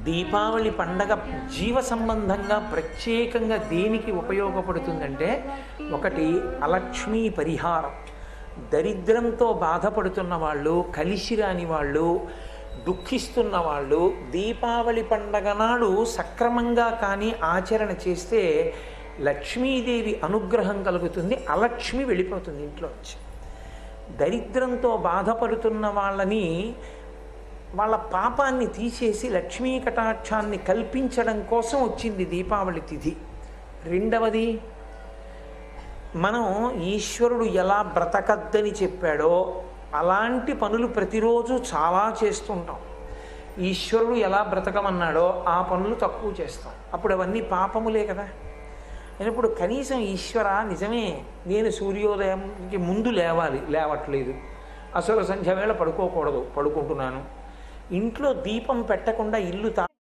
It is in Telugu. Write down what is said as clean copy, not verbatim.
దీపావళి పండగ జీవ సంబంధంగా ప్రత్యేకంగా దేనికి ఉపయోగపడుతుందంటే, ఒకటి అలక్ష్మీ పరిహారం. దరిద్రంతో బాధపడుతున్న వాళ్ళు, కలిసి రాని వాళ్ళు, దుఃఖిస్తున్న వాళ్ళు దీపావళి పండగ నాడు సక్రమంగా కానీ ఆచరణ చేస్తే లక్ష్మీదేవి అనుగ్రహం కలుగుతుంది, అలక్ష్మి వెళ్ళిపోతుంది ఇంట్లోంచి. దరిద్రంతో బాధపడుతున్న వాళ్ళని, వాళ్ళ పాపాన్ని తీసేసి లక్ష్మీ కటాక్షాన్ని కల్పించడం కోసం వచ్చింది దీపావళి తిథి. రెండవది, మనం ఈశ్వరుడు ఎలా బ్రతకద్దని చెప్పాడో అలాంటి పనులు ప్రతిరోజు చాలా చేస్తుంటాం. ఈశ్వరుడు ఎలా బ్రతకమన్నాడో ఆ పనులు తక్కువ చేస్తాం. అప్పుడు అవన్నీ పాపములే కదా. అయినప్పుడు కనీసం ఈశ్వర నిజమే, నేను సూర్యోదయంకి ముందు లేవాలి, లేవట్లేదు, అసలు సంధ్య వేళ పడుకోకూడదు, పడుకుంటున్నాను, ఇంట్లో దీపం పెట్టకుండా ఇల్లు